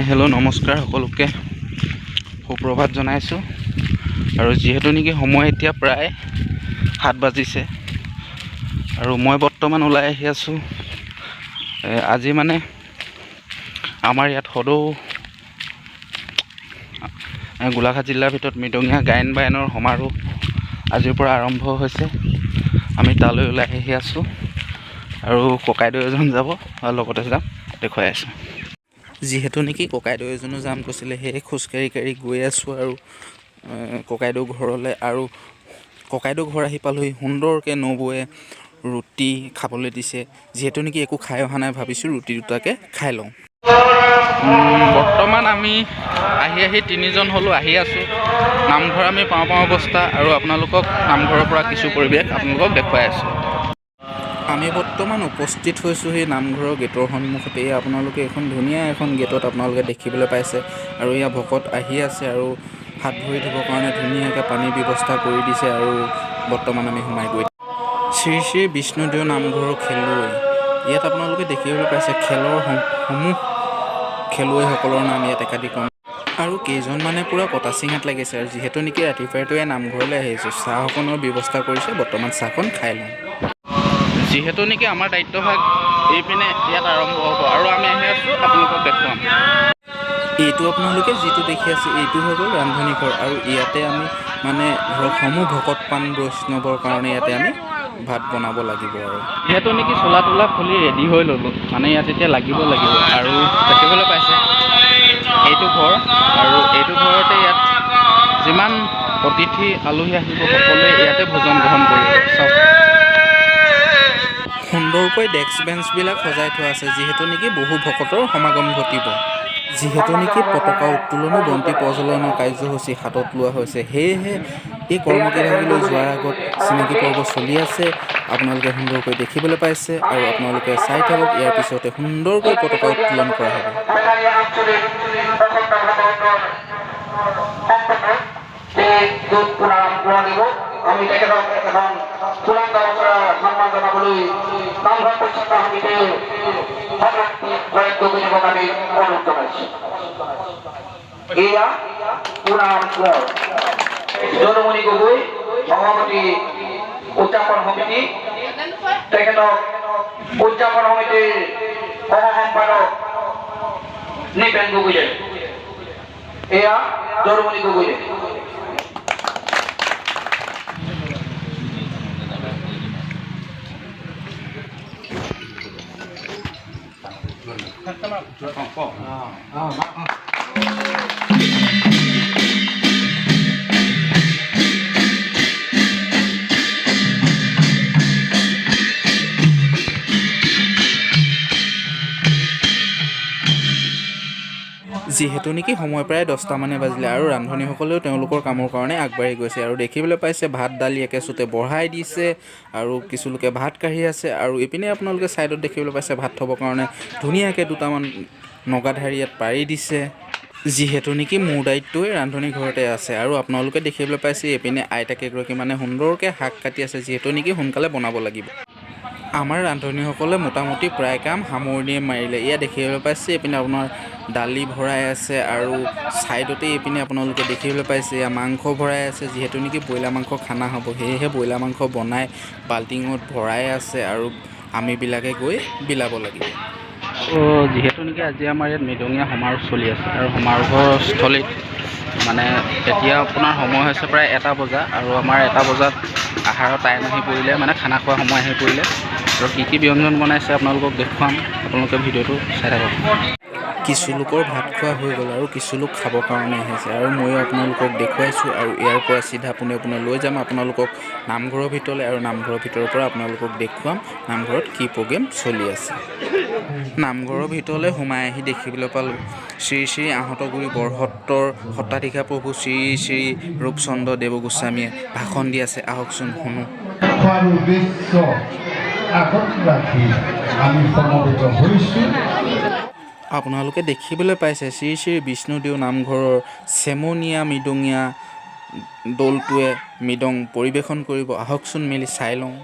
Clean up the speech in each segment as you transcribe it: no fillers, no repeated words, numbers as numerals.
Hello' নমস্কাৰ সকলোকে সুপ্ৰভাত জনাইছোঁ আৰু যিহেতু নেকি সময় এতিয়া প্ৰায় 7 বাজিছে আৰু মই বৰ্তমান ওলাই আহি আছোঁ আজি মানে আমাৰ ইয়াত সদৌ গোলাঘাট জিলাৰ ভিতৰত মৃদঙীয়া গায়ন বায়নৰ সমাৰোহ আজিৰ পৰা আৰম্ভ হৈছে। আমি তালৈ ওলাই আহি আছোঁ আৰু ককাইদেউ এজন যাব আৰু লগতে যাম দেখুৱাই আছোঁ। যিহেতু নেকি ককাইদেউ এজনো যাম কৈছিলে সেয়ে খোজকাঢ়ি গৈ আছোঁ আৰু ককাইদেউ ঘৰলৈ। আৰু ককাইদেউ ঘৰ আহি পালোহি। সুন্দৰকৈ নবৌৱে ৰুটি খাবলৈ দিছে। যিহেতু নেকি একো খাই অহা নাই, ভাবিছোঁ ৰুটি দুটাকে খাই লওঁ। বৰ্তমান আমি আহি 3জন হ'লোঁ আহি আছোঁ। নামঘৰ আমি পাওঁ অৱস্থা আৰু আপোনালোকক নামঘৰৰ পৰা কিছু পৰিৱেশ আপোনালোকক দেখুৱাই আছোঁ। আমি বৰ্তমান উপস্থিত হৈছোঁ সেই নামঘৰৰ গেটৰ সন্মুখতে। আপোনালোকে এখন ধুনীয়া এখন গেটত আপোনালোকে দেখিবলৈ পাইছে আৰু এয়া ভকত আহি আছে আৰু হাত ভৰি ধুবৰ কাৰণে ধুনীয়াকৈ পানীৰ ব্যৱস্থা কৰি দিছে আৰু বৰ্তমান আমি সোমাই গৈ শ্ৰী শ্ৰী বিষ্ণুদেও নামঘৰৰ খেলুৱৈ ইয়াত আপোনালোকে দেখিবলৈ পাইছে। খেলৰ সমূহ খেলুৱৈসকলৰ নাম ইয়াত একাধিক আৰু কেইজনমানে পূৰা কটা চিঙাত লাগিছে। আৰু যিহেতু নেকি ৰাতিপুৱাইতো নামঘৰলৈ আহিছোঁ, চাহ অকণৰ ব্যৱস্থা কৰিছে। বৰ্তমান চাহকণ খাই লওঁ। যিহেতু নেকি আমাৰ দায়িত্বভাগ এইপিনে ইয়াত আৰম্ভ হ'ব আৰু আমি আহি আছোঁ আপোনালোকক দেখুৱাম। এইটো আপোনালোকে যিটো দেখি আছে এইটো হৈ গ'ল ৰান্ধনি ঘৰ আৰু ইয়াতে আমি মানে ধৰক সমূহ ভকত পান বৈষ্ণৱৰ কাৰণে ইয়াতে আমি ভাত বনাব লাগিব। আৰু যিহেতু নেকি চোলা তোলা খুলি ৰেডি হৈ ল'লোঁ, মানে ইয়াত এতিয়া লাগিব আৰু দেখিবলৈ পাইছে এইটো ঘৰ আৰু এইটো ঘৰতে ইয়াত যিমান অতিথি আলহী আহিব সকলোৱে ইয়াতে ভোজন গ্ৰহণ কৰিব। চাওক সুন্দৰকৈ ডেস্ক বেঞ্চবিলাক সজাই থোৱা আছে। যিহেতু নেকি বহু ভকতৰ সমাগম ঘটিব। যিহেতু নেকি পতাকা উত্তোলনো বন্তি প্ৰজ্বলনৰ কাৰ্যসূচী হাতত লোৱা হৈছে, সেয়েহে এই কৰ্মকেইভাগলৈ যোৱাৰ আগত চিনাকি পৰ্ব চলি আছে। আপোনালোকে সুন্দৰকৈ দেখিবলৈ পাইছে আৰু আপোনালোকে চাই থাকক। ইয়াৰ পিছতে সুন্দৰকৈ পতাকা উত্তোলন কৰা হ'ব। আমি তেখেতক এখন চূড়ান্ত সন্মান জনাবলৈ নামঘৰ পৰিচালনা সমিতিৰ আমি অনুৰোধ জনাইছোঁ। এয়া পুৰাণ জনমণি গগৈ সভাপতি উদযাপন সমিতি, তেখেতক উদযাপন সমিতিৰ সহ সম্পাদক নিপেন গগৈ। এয়া জনমণি গগৈ। যিহেতু নেকি সময় প্ৰায় 10টামানে বাজিলে আৰু ৰান্ধনীসকলেও তেওঁলোকৰ কামৰ কাৰণে আগবাঢ়ি গৈছে আৰু দেখিবলৈ পাইছে ভাত দালি একেচোতে বঢ়াই দিছে আৰু কিছুলোকে ভাত কাঢ়ি আছে। আৰু ইপিনে আপোনালোকে ছাইডত দেখিবলৈ পাইছে ভাত থ'বৰ কাৰণে ধুনীয়াকৈ দুটামান নগাধাৰি ইয়াত পাৰি দিছে। যিহেতু নেকি মোৰ দায়িত্বই ৰান্ধনি ঘৰতে আছে আৰু আপোনালোকে দেখিবলৈ পাইছে এইপিনে আইতাকেইগৰাকী মানে সুন্দৰকৈ শাক কাটি আছে। যিহেতু নেকি সোনকালে বনাব লাগিব। আমাৰ ৰান্ধনীসকলে মোটামুটি প্ৰায় কাম সামৰণিয়ে মাৰিলে। এয়া দেখিবলৈ পাইছে এইপিনে আপোনাৰ দালি ভৰাই আছে আৰু ছাইডতে এইপিনে আপোনালোকে দেখিবলৈ পাইছে এয়া মাংস ভৰাই আছে। যিহেতু নেকি ব্ৰইলাৰ মাংস খানা হ'ব, সেয়েহে ব্ৰইলাৰ মাংস বনাই বাল্টিঙত ভৰাই আছে আৰু আমিবিলাকে গৈ বিলাব লাগিব। যিহেতু নেকি আজি আমাৰ ইয়াত মৃদঙীয়া সমাৰোহ চলি আছে আৰু সমাৰোহস্থলীত মানে এতিয়া আপোনাৰ সময় হৈছে প্ৰায় 1টা বজা আৰু আমাৰ 1টা বজাত আহাৰৰ টাইম আহি পৰিলে, মানে খানা খোৱা সময় আহি পৰিলে আৰু কি ব্যঞ্জন বনাইছে আপোনালোকক দেখুৱাম। আপোনালোকে ভিডিঅ'টো চাই থাকক। কিছু লোকৰ ভাত খোৱা হৈ গ'ল আৰু কিছু লোক খাবৰ কাৰণে আহিছে আৰু ময়ো আপোনালোকক দেখুৱাইছোঁ। আৰু ইয়াৰ পৰা চিধা পোনে লৈ যাম আপোনালোকক নামঘৰৰ ভিতৰলৈ আৰু নামঘৰৰ ভিতৰৰ পৰা আপোনালোকক দেখুৱাম নামঘৰত কি প্ৰগ্ৰেম চলি আছে। নামঘৰৰ ভিতৰলৈ সোমাই আহি দেখিবলৈ পালোঁ শ্ৰী শ্ৰী আহঁতগুৰি বৰসত্ৰৰ সত্ৰাধিকাৰ প্ৰভু শ্ৰী শ্ৰী ৰূপচন্দ্ৰ দেৱগোস্বামীয়ে ভাষণ দি আছে। আহকচোন শুনো। আপোনালোকে দেখিবলৈ পাইছে শ্ৰী শ্ৰী বিষ্ণুদেও নামঘৰৰ চেমনীয়া মৃদঙীয়া দলটোৱে মৃদং পৰিৱেশন কৰিব। আহকচোন মেলি চাই লওঁ।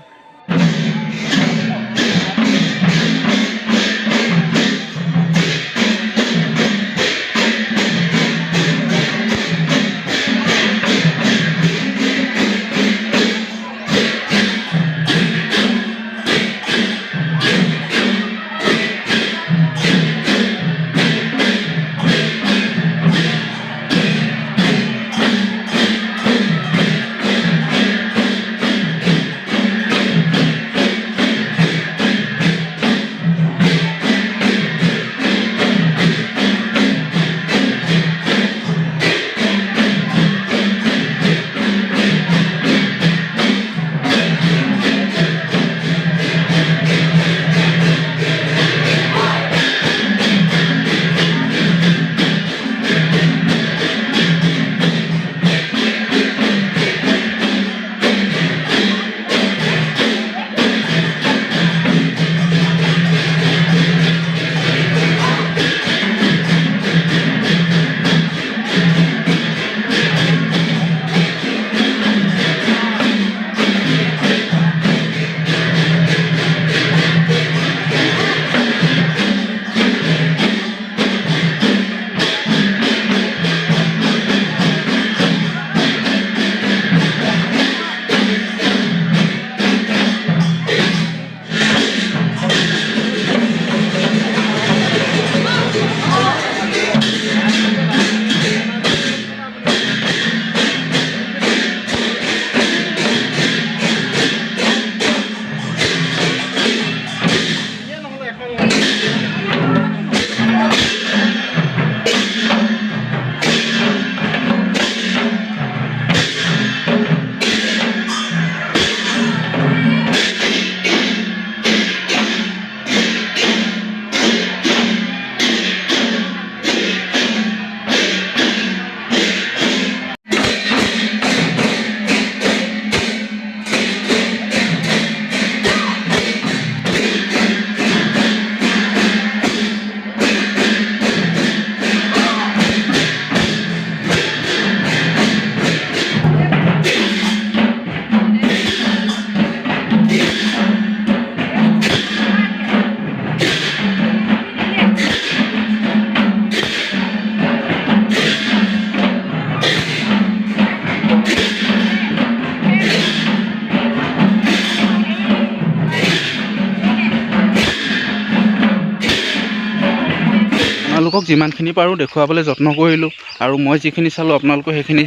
আপোনালোকক যিমানখিনি পাৰোঁ দেখুৱাবলৈ যত্ন কৰিলোঁ আৰু মই যিখিনি চালোঁ আপোনালোকে সেইখিনি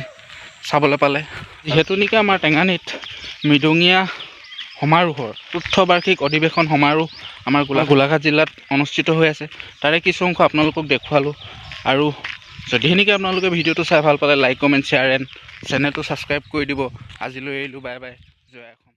চাবলৈ পালে। যিহেতু নেকি আমাৰ টেঙানীত মৃদঙীয়া সমাৰোহৰ চতুৰ্থ বাৰ্ষিক অধিৱেশন সমাৰোহ আমাৰ গোলাঘাট জিলাত অনুষ্ঠিত হৈ আছে, তাৰে কিছু অংশ আপোনালোকক দেখুৱালোঁ। আৰু যদিহে নেকি আপোনালোকে ভিডিঅ'টো চাই ভাল পালে লাইক কমেণ্ট শ্বেয়াৰ এণ্ড চেনেলটো ছাবস্ক্ৰাইব কৰি দিব। আজিলৈ এৰিলোঁ, বাই বাই, জয় অসম।